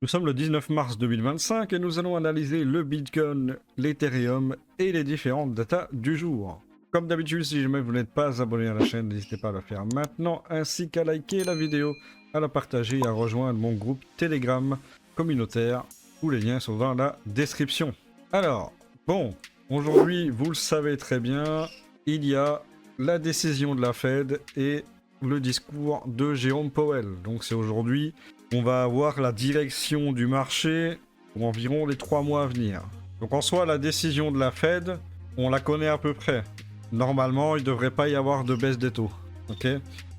Nous sommes le 19 mars 2025 et nous allons analyser le Bitcoin, l'Ethereum et les différentes datas du jour. Comme d'habitude, si jamais vous n'êtes pas abonné à la chaîne, n'hésitez pas à le faire maintenant, ainsi qu'à liker la vidéo, à la partager et à rejoindre mon groupe Telegram communautaire. Tous les liens sont dans la description. Alors, bon, aujourd'hui, vous le savez très bien, il y a la décision de la Fed et le discours de Jérôme Powell. Donc c'est aujourd'hui qu'on va avoir la direction du marché pour environ les 3 mois à venir. Donc en soi, la décision de la Fed, on la connaît à peu près. Normalement, il ne devrait pas y avoir de baisse des taux. Ok.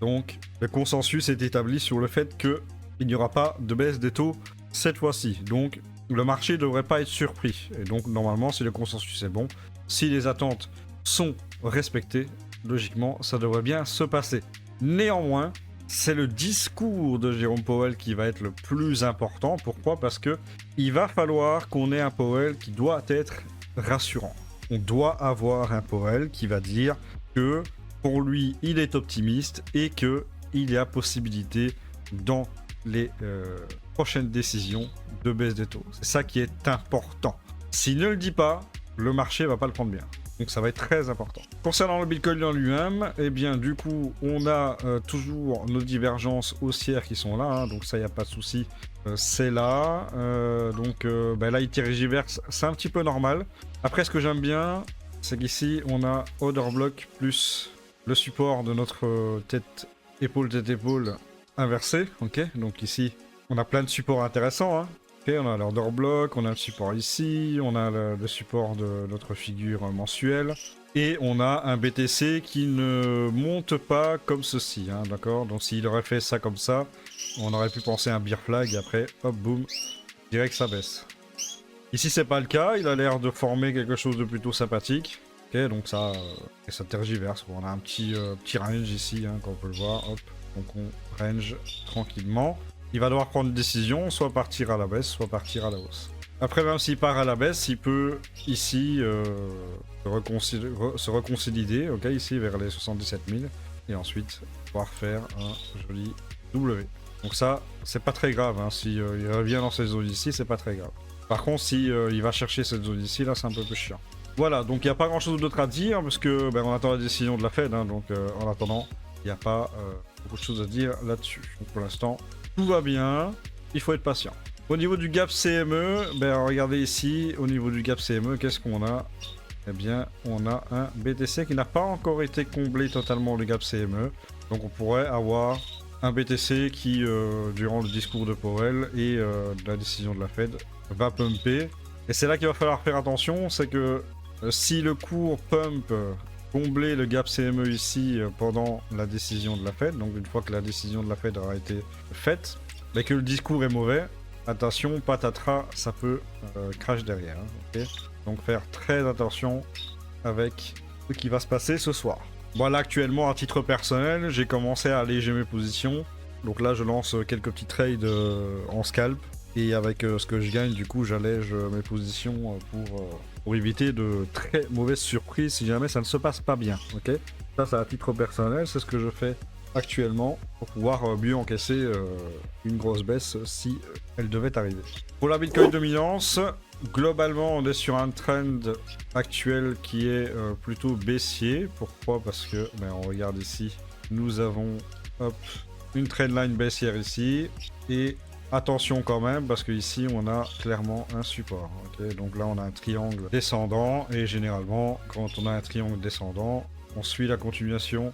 Donc le consensus est établi sur le fait qu'il n'y aura pas de baisse des taux cette fois-ci. Donc le marché ne devrait pas être surpris. Et donc normalement, si le consensus est bon, si les attentes sont respectées, logiquement, ça devrait bien se passer. Néanmoins, c'est le discours de Jérôme Powell qui va être le plus important. Pourquoi? Parce que il va falloir qu'on ait un Powell qui doit être rassurant. On doit avoir un Powell qui va dire que pour lui, il est optimiste et qu'il y a possibilité dans les prochaines décisions de baisse des taux. C'est ça qui est important. S'il ne le dit pas, le marché va pas le prendre bien. Donc ça va être très important. Concernant le Bitcoin en lui-même, eh bien du coup, on a toujours nos divergences haussières qui sont là, hein, donc ça, il n'y a pas de souci. C'est là. Là, il tergiverse, c'est un petit peu normal. Après, ce que j'aime bien, c'est qu'ici, on a Order Block plus le support de notre tête épaule inversé. Ok, donc ici, on a plein de supports intéressants, hein. Ok, on a l'order block, on a le support ici, on a le support de notre figure mensuelle, et on a un BTC qui ne monte pas comme ceci, hein, d'accord? Donc s'il aurait fait ça comme ça, on aurait pu penser à un bear flag, et après, hop, boum, je dirais que ça baisse. Ici, c'est pas le cas, il a l'air de former quelque chose de plutôt sympathique. Ok, donc ça tergiverse. On a un petit range ici, hein, comme on peut le voir, hop, donc on range tranquillement. Il va devoir prendre une décision, soit partir à la baisse, soit partir à la hausse. Après, même s'il part à la baisse, il peut ici se reconsolider, ok, ici vers les 77 000, et ensuite pouvoir faire un joli W. Donc ça, c'est pas très grave, hein, si il revient dans cette zone ici, c'est pas très grave. Par contre, si il va chercher cette zone ici, là, c'est un peu plus chiant. Voilà, donc il n'y a pas grand chose d'autre à dire, parce que on attend la décision de la Fed, hein, donc en attendant, il n'y a pas beaucoup de choses à dire là-dessus. Donc pour l'instant, tout va bien, il faut être patient. Au niveau du gap CME, regardez ici, au niveau du gap CME, qu'est-ce qu'on a? Eh bien, on a un BTC qui n'a pas encore été comblé totalement le gap CME. Donc on pourrait avoir un BTC qui, durant le discours de Powell et la décision de la Fed, va pumper. Et c'est là qu'il va falloir faire attention, c'est que si le cours pump combler le gap CME ici pendant la décision de la Fed, donc une fois que la décision de la Fed aura été faite, mais que le discours est mauvais, attention, patatras, ça peut crash derrière. Hein, okay, donc faire très attention avec ce qui va se passer ce soir. Voilà, actuellement, à titre personnel, j'ai commencé à alléger mes positions. Donc là, je lance quelques petits trades en scalp. Et avec ce que je gagne, du coup, j'allège mes positions pour éviter de très mauvaises surprises si jamais ça ne se passe pas bien. Ok, ça, c'est à titre personnel, c'est ce que je fais actuellement pour pouvoir mieux encaisser une grosse baisse si elle devait arriver. Pour la Bitcoin dominance, globalement, on est sur un trend actuel qui est plutôt baissier. Pourquoi? Parce que, on regarde ici, nous avons une trendline baissière ici et attention quand même, parce qu'ici on a clairement un support. Okay, donc là on a un triangle descendant, et généralement quand on a un triangle descendant, on suit la continuation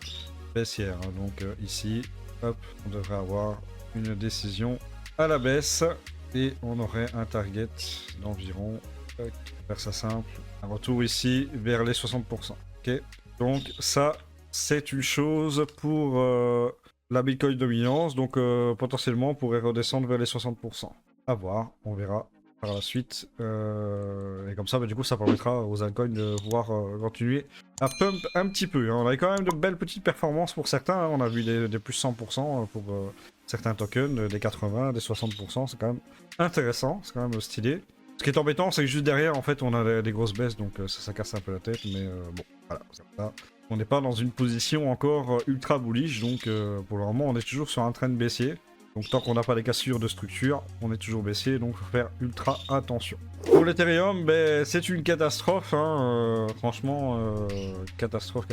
baissière. Donc ici, hop, on devrait avoir une décision à la baisse, et on aurait un target d'environ, faire ça simple, un retour ici vers les 60%. Ok, donc ça c'est une chose pour la Bitcoin dominance, donc potentiellement on pourrait redescendre vers les 60%. À voir, on verra par la suite. Et comme ça, du coup, ça permettra aux altcoins de pouvoir continuer à pump un petit peu. Hein. On avait quand même de belles petites performances pour certains. Hein. On a vu des plus 100% pour certains tokens, des 80, des 60%. C'est quand même intéressant, c'est quand même stylé. Ce qui est embêtant, c'est que juste derrière, en fait, on a des grosses baisses, donc ça casse un peu la tête. Mais bon, voilà, c'est ça. On n'est pas dans une position encore ultra bullish, donc pour le moment on est toujours sur un trend baissier. Donc tant qu'on n'a pas les cassures de structure, on est toujours baissier, donc il faut faire ultra attention. Pour l'Ethereum, ben, c'est une catastrophe, hein, franchement, catastrophe,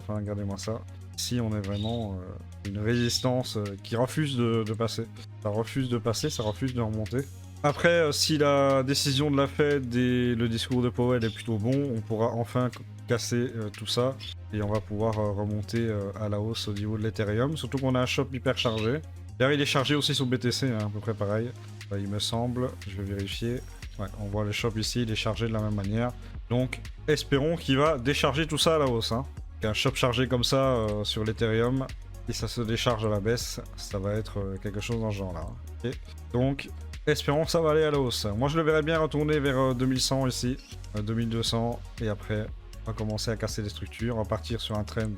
hein, regardez-moi ça. Ici, on est vraiment une résistance qui refuse de passer. Ça refuse de passer, ça refuse de remonter. Après, si la décision de la Fed et le discours de Powell est plutôt bon, on pourra enfin casser tout ça et on va pouvoir remonter à la hausse au niveau de l'Ethereum, surtout qu'on a un shop hyper chargé. D'ailleurs, il est chargé aussi sur BTC, hein, à peu près pareil. Enfin, il me semble, je vais vérifier. Ouais, on voit le shop ici, il est chargé de la même manière. Donc, espérons qu'il va décharger tout ça à la hausse. Hein. Un shop chargé comme ça sur l'Ethereum, et ça se décharge à la baisse, ça va être quelque chose dans ce genre-là. Hein. Okay. Donc, espérons que ça va aller à la hausse. Moi, je le verrais bien retourner vers 2100 ici, 2200, et après, on va commencer à casser les structures, on va partir sur un trend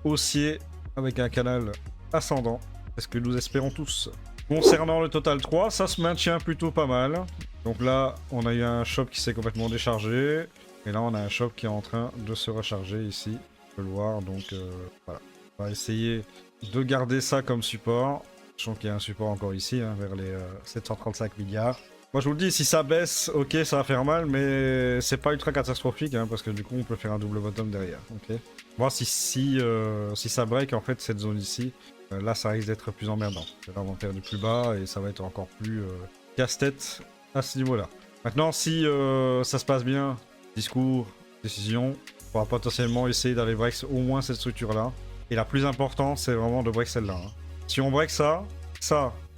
haussier avec un canal ascendant. C'est ce que nous espérons tous. Concernant le Total 3, ça se maintient plutôt pas mal. Donc là, on a eu un shop qui s'est complètement déchargé. Et là, on a un shop qui est en train de se recharger ici. On peut le voir, donc voilà. On va essayer de garder ça comme support. Sachant qu'il y a un support encore ici, hein, vers les 735 milliards. Moi, je vous le dis, si ça baisse, ok, ça va faire mal, mais c'est pas ultra catastrophique, hein, parce que du coup, on peut faire un double bottom derrière. Ok. Voir si ça break, en fait, cette zone ici. Là, ça risque d'être plus emmerdant. Là, on va faire du plus bas et ça va être encore plus casse-tête à ce niveau-là. Maintenant, si ça se passe bien, discours, décision, on va potentiellement essayer d'aller break au moins cette structure-là. Et la plus importante, c'est vraiment de break celle-là. Hein. Si on break ça,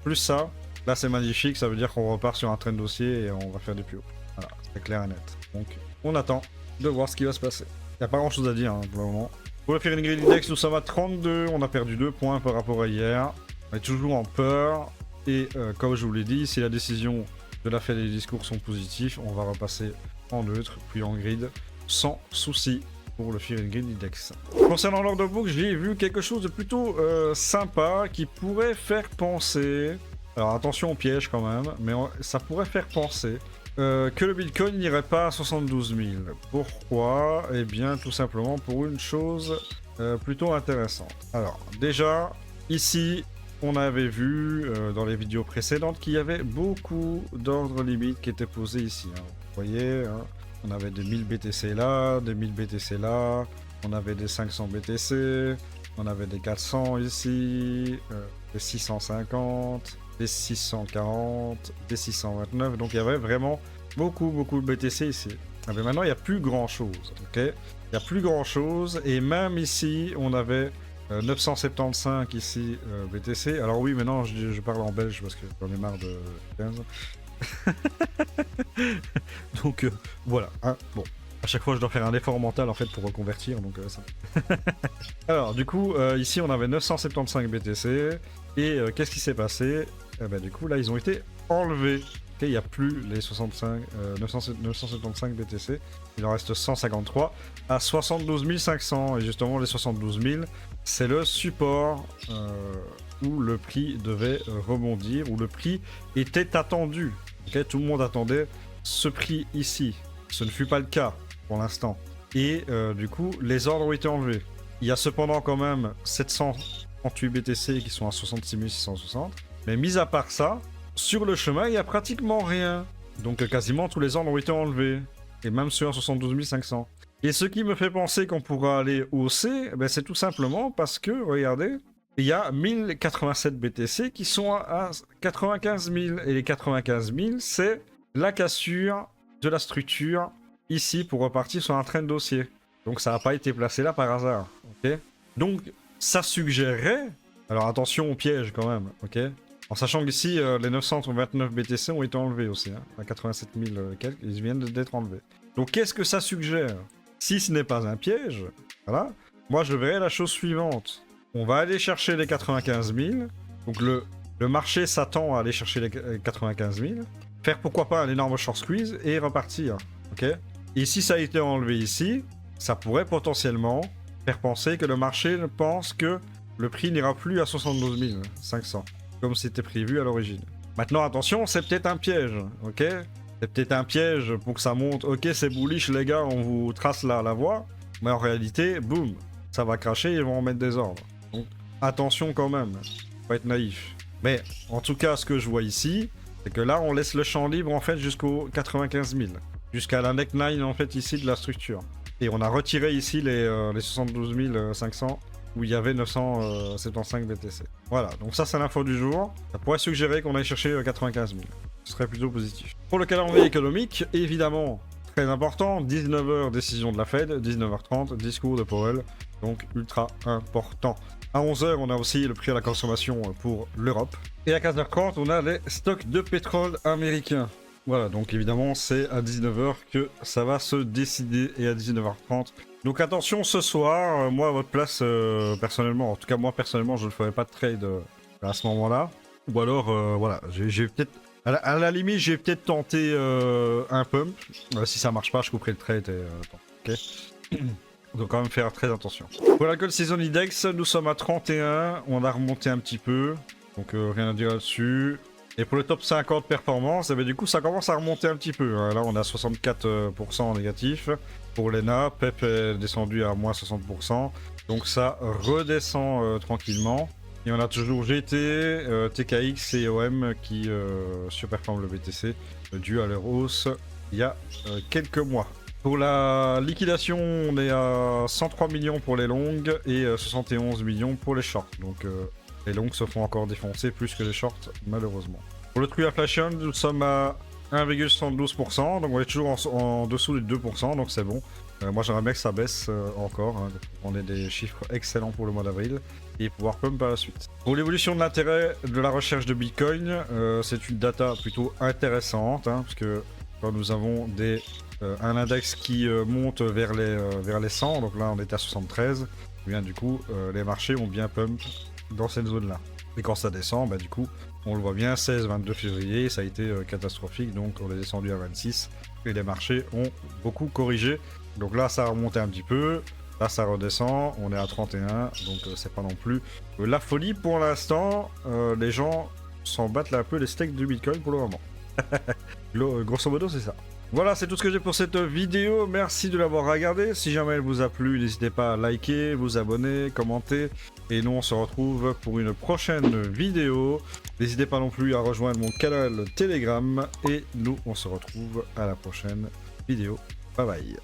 plus ça, là, c'est magnifique. Ça veut dire qu'on repart sur un trend dossier et on va faire du plus haut. Voilà, c'est clair et net. Donc, on attend de voir ce qui va se passer. Il n'y a pas grand-chose à dire hein, pour le moment. Pour le Fear and Greed Index, nous sommes à 32, on a perdu 2 points par rapport à hier. On est toujours en peur, et comme je vous l'ai dit, si la décision de la Fed et les discours sont positifs, on va repasser en neutre, puis en grid, sans souci pour le Fear and Greed Index. Concernant l'order book, j'ai vu quelque chose de plutôt sympa qui pourrait faire penser... Alors attention au piège quand même, mais ça pourrait faire penser... que le Bitcoin n'irait pas à 72 000. Pourquoi? Eh bien, tout simplement pour une chose plutôt intéressante. Alors, déjà, ici, on avait vu dans les vidéos précédentes qu'il y avait beaucoup d'ordres limites qui étaient posés ici. Hein. Vous voyez, hein, on avait des 1000 BTC là, des 1000 BTC là, on avait des 500 BTC, on avait des 400 ici, des 650... des 640, des 629, donc il y avait vraiment beaucoup de BTC ici. Mais maintenant il n'y a plus grand chose, ok? Il n'y a plus grand chose, et même ici on avait 975 ici BTC. Alors oui, maintenant je parle en belge parce que j'en ai marre de 15. Donc voilà, hein, bon. À chaque fois, je dois faire un effort mental en fait pour reconvertir, donc ça. Alors, du coup, ici on avait 975 BTC, et qu'est-ce qui s'est passé? Du coup, là, ils ont été enlevés. Okay, il n'y a plus les 975 BTC, il en reste 153 à 72 500, et justement, les 72 000, c'est le support où le prix devait rebondir, où le prix était attendu. Okay, tout le monde attendait ce prix ici. Ce ne fut pas le cas pour l'instant. Et du coup, les ordres ont été enlevés. Il y a cependant quand même 738 BTC qui sont à 66 660. Mais mis à part ça, sur le chemin, il n'y a pratiquement rien. Donc quasiment tous les ordres ont été enlevés. Et même ceux à 72 500. Et ce qui me fait penser qu'on pourra aller hausser, c'est tout simplement parce que, regardez, il y a 1087 BTC qui sont à 95 000. Et les 95 000, c'est la cassure de la structure ici pour repartir sur un trend dossier. Donc ça n'a pas été placé là par hasard, ok? Donc ça suggérerait... Alors attention au piège quand même, ok? En sachant qu'ici, les 929 BTC ont été enlevés aussi, hein, à 87 000 quelques, ils viennent d'être enlevés. Donc qu'est-ce que ça suggère? Si ce n'est pas un piège, voilà, moi je verrais la chose suivante. On va aller chercher les 95 000, donc le marché s'attend à aller chercher les 95 000, faire pourquoi pas un énorme short squeeze et repartir, ok? Et si ça a été enlevé ici, ça pourrait potentiellement faire penser que le marché pense que le prix n'ira plus à 72 500, comme c'était prévu à l'origine. Maintenant, attention, c'est peut-être un piège, ok? C'est peut-être un piège pour que ça monte, ok, c'est bullish les gars, on vous trace la voie, mais en réalité, boum, ça va cracher, ils vont en mettre des ordres. Donc, attention quand même, faut pas être naïf. Mais en tout cas, ce que je vois ici, c'est que là, on laisse le champ libre en fait jusqu'aux 95 000. Jusqu'à la neckline en fait ici de la structure. Et on a retiré ici les 72 500 où il y avait 975 BTC. Voilà, donc ça c'est l'info du jour. Ça pourrait suggérer qu'on aille chercher 95 000. Ce serait plutôt positif. Pour le calendrier économique, évidemment, très important, 19h décision de la Fed, 19h30 discours de Powell, donc ultra important. À 11h, on a aussi le prix à la consommation pour l'Europe. Et à 15h30, on a les stocks de pétrole américains. Voilà, donc évidemment, c'est à 19h que ça va se décider et à 19h30. Donc attention, ce soir, moi à votre place, personnellement, en tout cas moi personnellement, je ne ferai pas de trade à ce moment-là. Ou alors, voilà, j'ai peut-être... À la limite, j'ai peut-être tenté un pump. Si ça marche pas, je couperai le trade et... ok. Donc quand même faire très attention. Pour l'alcool season index, nous sommes à 31. On a remonté un petit peu. Donc rien à dire là-dessus. Et pour le top 50 performance, du coup ça commence à remonter un petit peu. Là on a 64% en négatif. Pour l'ENA, PEP est descendu à moins 60%. Donc ça redescend tranquillement. Et on a toujours GT, TKX et OM qui surperforment le BTC dû à leur hausse il y a quelques mois. Pour la liquidation, on est à 103 millions pour les longues et 71 millions pour les shorts. Donc les longues se font encore défoncer plus que les shorts, malheureusement. Pour le true inflation, nous sommes à 1,72%, donc on est toujours en dessous des 2%, donc c'est bon. Moi j'aimerais bien que ça baisse encore, hein, on ait des chiffres excellents pour le mois d'avril et pouvoir pump par la suite. Pour l'évolution de l'intérêt de la recherche de Bitcoin, c'est une data plutôt intéressante, hein, parce que quand nous avons un index qui monte vers les 100, donc là on est à 73, et bien du coup les marchés ont bien pump dans cette zone-là. Et quand ça descend, du coup, on le voit bien, 16-22 février, ça a été catastrophique, donc on est descendu à 26, et les marchés ont beaucoup corrigé. Donc là, ça a remonté un petit peu, là ça redescend, on est à 31, donc c'est pas non plus la folie pour l'instant. Les gens s'en battent là un peu les steaks du Bitcoin pour le moment. Grosso modo, c'est ça. Voilà, c'est tout ce que j'ai pour cette vidéo. Merci de l'avoir regardé. Si jamais elle vous a plu, n'hésitez pas à liker, vous abonner, commenter. Et nous, on se retrouve pour une prochaine vidéo. N'hésitez pas non plus à rejoindre mon canal Telegram. Et nous, on se retrouve à la prochaine vidéo. Bye bye.